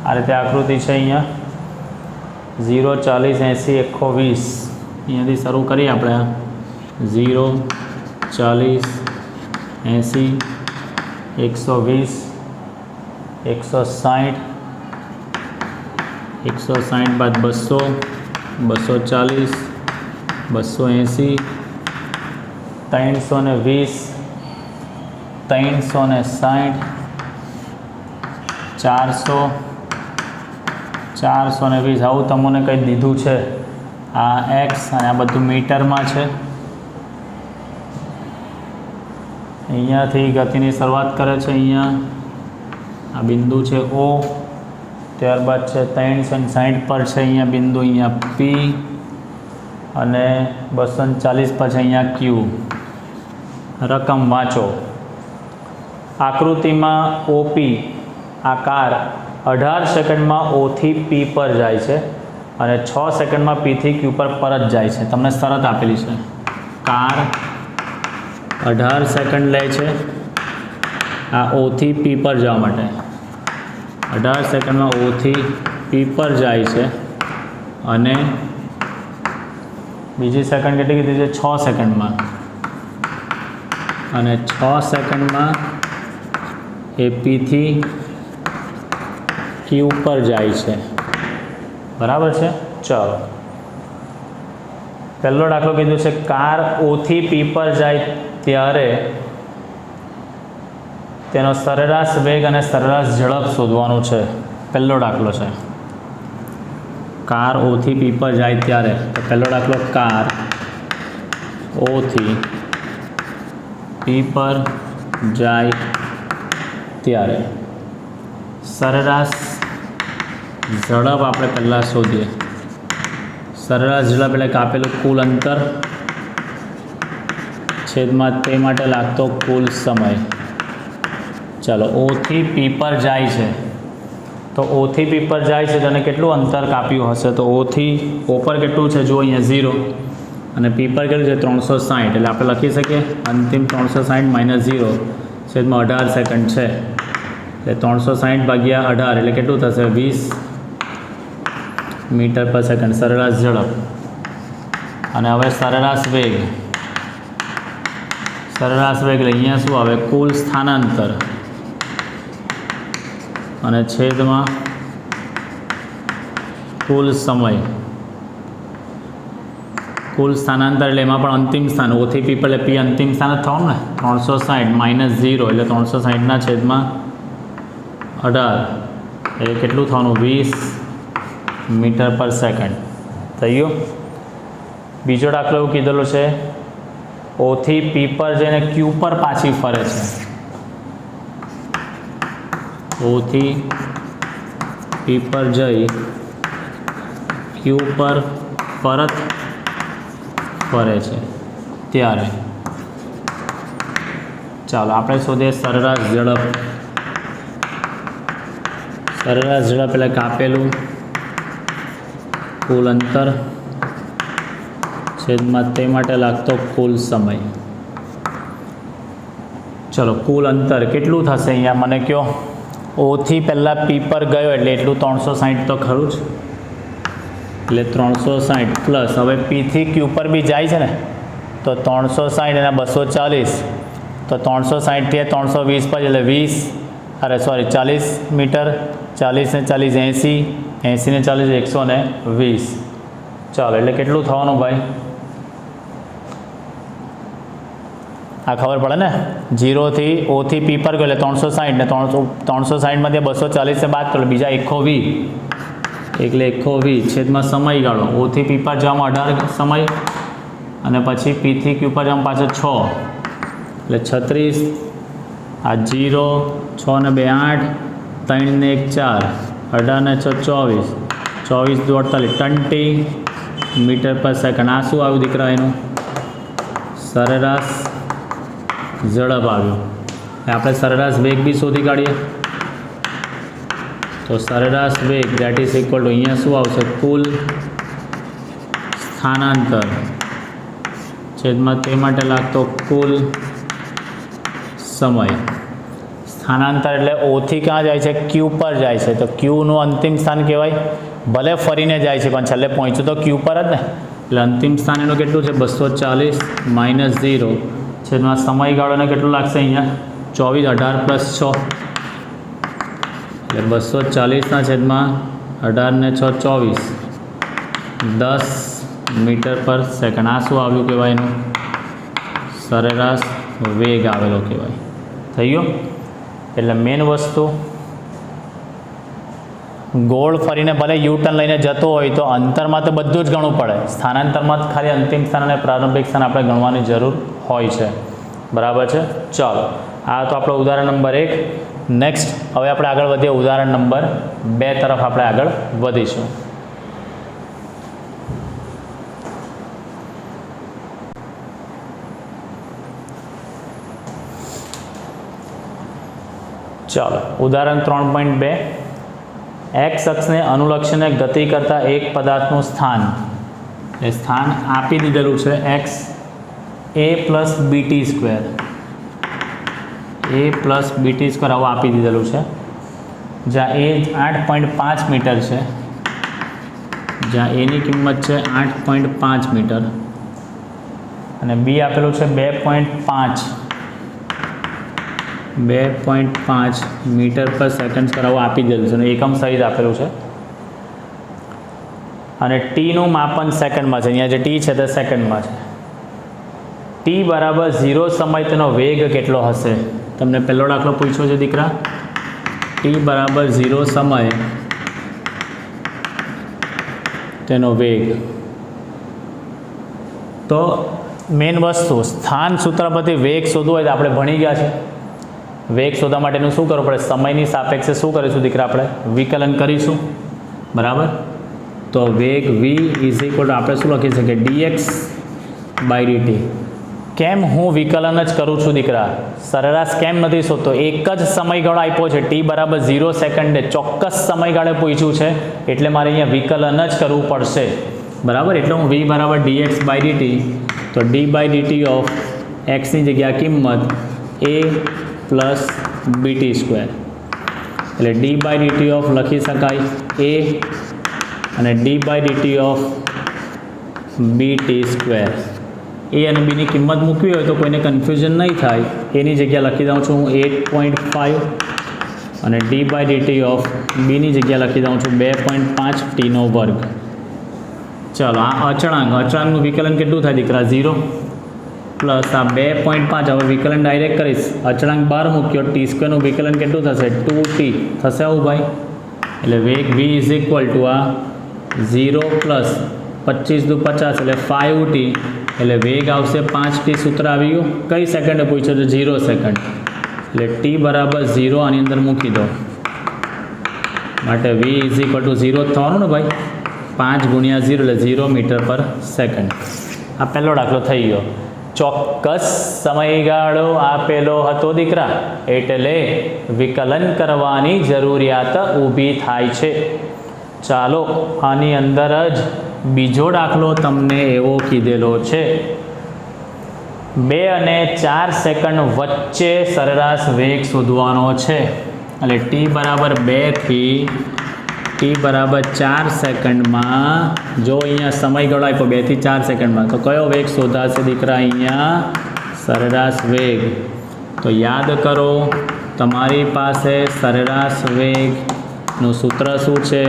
Speaker 1: આ રીતે આકૃતિ છે. અહીંયા 0 40 80 120 અહીંયાથી શરૂ કરીએ આપણે. 0 40 80 120 160 160 બાદ 200 240 280 320 360 400 420 આવું તમને કંઈ દીધું છે. આ એક્સ અને આ બધું મીટરમાં છે. અહીંયાથી ગતિની શરૂઆત કરે છે. અહીંયા આ બિંદુ છે O, ત્યારબાદ છે 360 પર છે અહીંયા બિંદુ, અહીંયા P અને 240 પર છે અહીંયા Q. રકમ વાંચો. આકૃતિમાં OP આ કાર 18 સેકન્ડમાં O થી P પર જાય છે અને 6 સેકન્ડમાં P થી Q પર પરત જાય છે. તમને શરત આપેલી છે. કાર 18 સેકન્ડ લે છે આ O થી P પર જવા માટે. 18 સેકન્ડમાં O થી P પર જાય છે અને બીજી સેકન્ડ કેટલી કીધી છે? 6 સેકન્ડમાં. અને 6 સેકન્ડમાં એ P થી Q ક્યુ પર જાય છે, બરાબર છે। ચાલો પહેલો દાખલો કીધું છે કાર ઓથી પી પર જાય ત્યારે તેનો સરેરાશ વેગ અને સરેરાશ ઝડપ શોધવાનું છે। પહેલો દાખલો છે કાર ઓથી પી પર જાય ત્યારે, તો પહેલો દાખલો કાર ઓથી પી પર જાય ત્યારે સરેરાશ ઝડપ આપણે પહેલાં શોધીએ। સરેરાશ ઝડપ એટલે કાપેલું કુલ અંતર છેદમાં તે માટે લાગતો કુલ સમય। ચાલો ઓથી પી પર જાય છે, તો ઓથી પી પર જાય છે તો એને કેટલું અંતર કાપ્યું હશે, તો ઓથી ઓ પર કેટલું છે જો અહીંયા 0 અને પી પર કેટલું છે 360, એટલે આપણે લખી શકીએ અંતિમ 360 - 0 છેદમાં 18 સેકન્ડ છે, એટલે 360 ભાગ્યા 18 એટલે કેટલું થશે 20 મીટર પર સેકન્ડ સરેરાશ ઝડપ। અને હવે સરેરાશ વેગ એટલે અહીંયા શું આવે કુલ સ્થાનાંતર અને છેદમાં કુલ સમય। કુલ સ્થાનાંતર એટલે એમાં પણ અંતિમ સ્થાન ઓથી પી પર એટલે પી અંતિમ સ્થાન જ થવાનું ને, 360 - 0 એટલે 360ના છેદમાં 18 એટલે કેટલું થવાનું 20 મીટર પર સેકન્ડ થઈ ગયું। બીજો દાખલો એવું કીધેલો છે ઓથી પી પર જઈને ક્યુ પર પાછી ફરે છે, ઓથી પી પર જઈ ક્યુ પર પરત ફરે છે ત્યારે ચાલો આપણે શોધીએ સરેરાશ ઝડપ। સરેરાશ ઝડપ એટલે કાપેલું કુલ અંતર છેદમાં તે માટે લાગતો કુલ સમય। ચલો કુલ અંતર કેટલું થશે અહીંયા મને કહો, ઓથી પહેલાં પી પર ગયો એટલે એટલું 360 તો ખરું જ, એટલે 360 પ્લસ હવે પીથી ક્યુ પર બી જાય છે ને, તો 360 અને 240 તો 360 320 પર એટલે 40 મીટર, 40 ને 40 80, 80 ને 40 120। ચાલો એટલે કેટલું થવાનું ભાઈ, આ ખબર પડે ને, 0થી ઓથી પી પર ગયો એટલે 360 ને 360માંથી 240 બાદ કરો બીજા 120 એટલે 120 છેદમાં સમયગાળો ઓથી પી પર જવામાં 18 સમય અને પછી પીથી ક્યુ પર જવામાં પાછળ 6 એટલે 36, આ 0 6 ને 2 8, 3 ને 1 4, 18 ને 6 24, 24 દુ 48 20 મીટર પર સેકન્ડ। આ શું આવ્યું દીકરા એનું સરેરાશ ઝડપ આવ્યું। આપણે સરેરાશ વેગ બી શોધી કાઢીએ, તો સરેરાશ વેગ દેટ ઇઝ ઇક્વલ ટુ અહીંયા શું આવશે કુલ સ્થાનાંતર છેદમાં તે માટે લાગતો કુલ સમય। સ્થાનાંતર એટલે ઓથી ક્યાં જાય છે ક્યુ પર જાય છે, તો ક્યુનું અંતિમ સ્થાન કહેવાય, ભલે ફરીને જાય છે પણ છેલ્લે પહોંચ્યું તો ક્યુ પર જ ને, એટલે અંતિમ સ્થાન એનું કેટલું છે 240 - 0 છેદમાં સમયગાળોને કેટલું લાગશે અહીંયા 24, 18 પ્લસ 6 એટલે 240ના છેદમાં 18 ને 6 24 10 મીટર પર સેકન્ડ। આ શું આવ્યું કહેવાય એનું સરેરાશ વેગ આવેલો કહેવાય। થઈ ગયો, એટલે મેઇન વસ્તુ ગોળ ફરીને ભલે યુ ટર્ન લઈને જતો હોય તો અંતરમાં તો બધું જ ગણવું પડે, સ્થાનાંતરમાં જ ખાલી અંતિમ સ્થાન અને પ્રારંભિક સ્થાન આપણે ગણવાની જરૂર હોય છે, બરાબર છે। ચાલો આ તો આપણો ઉદાહરણ નંબર 1। નેક્સ્ટ હવે આપણે આગળ વધીએ ઉદાહરણ નંબર 2 તરફ આપણે આગળ વધીશું। ચાલો ઉદાહરણ 3.2 એક્સ અક્ષને અનુલક્ષીને ગતિ કરતા એક પદાર્થનું સ્થાન એ સ્થાન આપી દીધેલું છે X a plus BT square આવું આપી દીધેલું છે, જ્યાં એ 8.5 મીટર છે, જ્યાં એની કિંમત છે 8.5 મીટર અને બી આપેલું છે 2.5 2.5 મીટર પર સેકન્ડ કરાવવું આપી દેલું છે અને એકમ સહિત આપેલું છે અને ટીનું માપન સેકન્ડમાં છે. અહીંયા જે ટી છે તે સેકન્ડમાં છે. ટી બરાબર 0 સમય તેનો વેગ કેટલો હશે? તમને પહેલો દાખલો પૂછ્યો છે દીકરા. ટી બરાબર 0 સમય તેનો વેગ. તો મેઇન વસ્તુ સ્થાન સૂત્ર પરથી વેગ શોધવું હોય તો આપણે ભણી ગયા છે. વેગ શોધવા માટેનું શું કરવું પડે? સમયની સાપેક્ષે શું કરીશું દીકરા? આપણે વિકલન કરીશું. બરાબર. તો વેગ v ઇઝ ઇક્વલ ટુ આપણે શું લખી શકીએ? dx by dt. કેમ હું વિકલન જ કરું છું દીકરા? સરેરાશ કેમ નથી શોધતો? એક જ સમયગાળો આપ્યો છે, ટી બરાબર 0 સેકન્ડે ચોક્કસ સમયગાળે પૂછ્યું છે એટલે મારે અહીંયા વિકલન જ કરવું પડશે. બરાબર. એટલે હું v બરાબર dx બાય dt, તો d બાય dt ઓફ એક્સની જગ્યા કિંમત a પ્લસ bt સ્ક્વેર, એટલે d બાય dt ઓફ લખી શકાય a અને d by dt of bt square. A અને બીની કિંમત મૂકવી હોય તો કોઈને કન્ફ્યુઝન નહીં થાય એની જગ્યા લખી દઉં છું હું 8.5 અને d બાય dt ઓફ બીની જગ્યા લખી દઉં છું 2.5 ટીનો વર્ગ. ચાલો આ અચળાંકનું વિકલન કેટલું થાય દીકરા? 0 પ્લસ આ 2.5. હવે વિકલન ડાયરેક્ટ કરીશ. અચળાંક બહાર મૂક્યો, ટી સ્ક્વેરનું વિકલન કેટલું થશે? 2t થશે આવું ભાઈ. એટલે વેગ v ઇઝ ઇક્વલ ટુ આ 0 પ્લસ 25 દુ 50 એટલે 5t, એટલે વેગ આવશે 5t. સૂત્ર આવી ગયું. કઈ સેકન્ડે પૂછ્યો તો? 0 સેકન્ડ. એટલે t બરાબર 0 આની અંદર મૂકી દો માટે v ઇઝ ઇક્વલ ટુ 0 થવાનું ને ભાઈ. 5 ગુણ્યા 0 એટલે 0 મીટર પર સેકન્ડ. આ પહેલો દાખલો થઈ ગયો. ચોક્કસ સમયગાળો આપેલો હતો દીકરા એટલે વિકલન કરવાની જરૂરિયાત ઊભી થાય છે. ચાલો આની અંદર જ બીજો દાખલો તમને એવો કીધેલો છે, 2 અને 4 સેકન્ડ વચ્ચે સરેરાશ વેગ શોધવાનો છે. એટલે t બરાબર 2 થી t બરાબર 4 સેકન્ડમાં, જો અહીંયા સમયગાળો આપ્યો 2 થી 4 સેકન્ડમાં, તો કયો વેગ શોધાશે દીકરા? અહીંયા સરેરાશ વેગ. તો યાદ કરો તમારી પાસે સરેરાશ વેગનું સૂત્ર શું છે?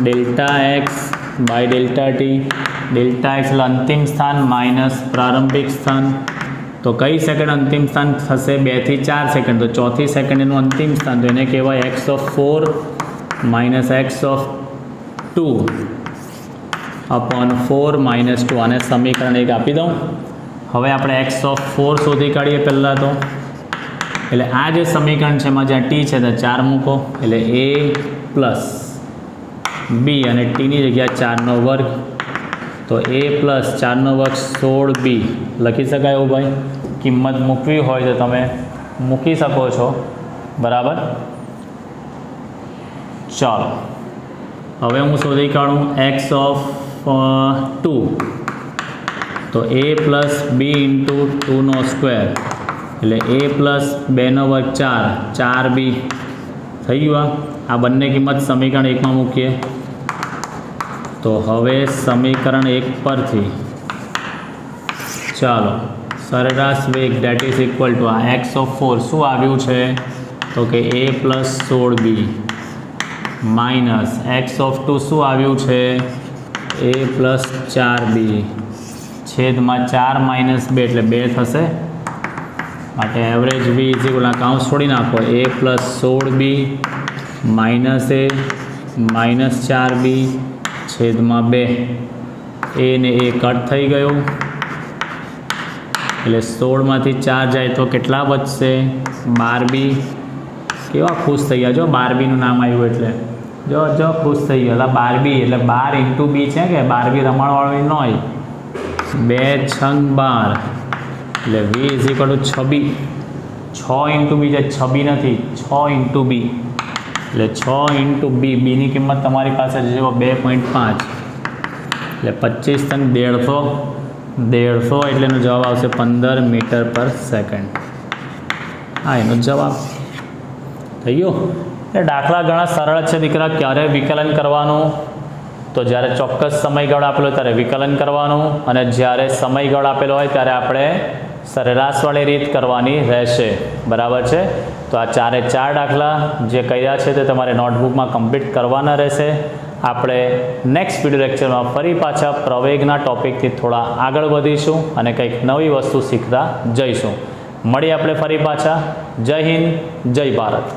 Speaker 1: Delta X by delta T. Delta X એટલે અંતિમ સ્થાન માઇનસ પ્રારંભિક સ્થાન. તો કઈ સેકન્ડ અંતિમ સ્થાન થશે? 2 થી 4 સેકન્ડ. તો ચોથી સેકન્ડનું અંતિમ સ્થાન, તો એને કહેવાય x of 4 minus x of 2 upon 4 minus 2. આને સમીકરણ 1 આપી દઉં. હવે આપણે એક્સ ઓફ 4 શોધી કાઢીએ પહેલાં તો. એટલે આ જે સમીકરણ છે એમાં જ્યાં ટી છે ત્યાં 4 મૂકો એટલે a પ્લસ બી અને ટીની જગ્યા 4નો વર્ગ, તો a પ્લસ 4નો વર્ગ 16b લખી શકાય એવું ભાઈ. કિંમત મૂકવી હોય તો તમે મૂકી શકો છો. બરાબર. ચાલો હવે હું શોધી કાઢું એક્સ ઓફ 2, તો a પ્લસ બી ઇન્ટુ 2નો સ્ક્વેર એટલે a પ્લસ 2નો વર્ગ 4b થઈ ગયું. આ બંને કિંમત સમીકરણ 1માં મૂકીએ તો હવે સમીકરણ 1 પરથી ચાલો સરેરાશ વેગ ડેટ ઇઝ ઇક્વલ ટુ આ એક્સ ઓફ 4 શું આવ્યું છે? તો કે a plus 16b minus x of 2 શું આવ્યું છે? a પ્લસ 4b છેદમાં 4 માઇનસ 2 એટલે 2 થશે. માટે એવરેજ v ઇઝ ઇક્વલ, કાઉન્સ છોડી નાખો, a plus 16b minus a minus 4b છેદમાં 2. a ને a કટ થઈ ગયું એટલે 16માંથી 4 જાય તો કેટલા બચશે? 12b. કેવા ખુશ થઈ ગયા જો 12bનું નામ આવ્યું એટલે જો ખુશ થઈ ગયો. 12b એટલે 12 ઇન્ટુ બી છે કે 12b રમાડવાળું ન હોય. 2 છંગ 12 એટલે v is equal to 6b. 6 into B છે, 6b નથી, 6 ઇન્ટુ બી એટલે 6 ઇન્ટુ બી. બીની કિંમત તમારી પાસે છે 2.5 એટલે 25 તંગ 150 એટલે એનો જવાબ આવશે 15 મીટર પર સેકન્ડ. હા એનો જવાબ થઈ ગયો. એટલે દાખલા ઘણા સરળ છે દીકરા. ક્યારે વિકલન કરવાનું? તો જ્યારે ચોક્કસ સમયગાળો આપેલો હોય ત્યારે વિકલન કરવાનું, અને જ્યારે સમયગાળો આપેલો હોય ત્યારે આપણે સરેરાશવાળી રીત કરવાની રહેશે, બરાબર છે. તો આ 4 દાખલા જે કર્યા છે તે તમારે નોટબુકમાં કમ્પ્લીટ કરવાના રહેશે. આપણે નેક્સ્ટ વિડીયો લેક્ચરમાં ફરી પાછા પ્રવેગના ટોપિકથી થોડા આગળ વધીશું અને કંઈક નવી વસ્તુ શીખતા જઈશું. મળીએ આપણે ફરી પાછા. જય હિન્દ, જય ભારત.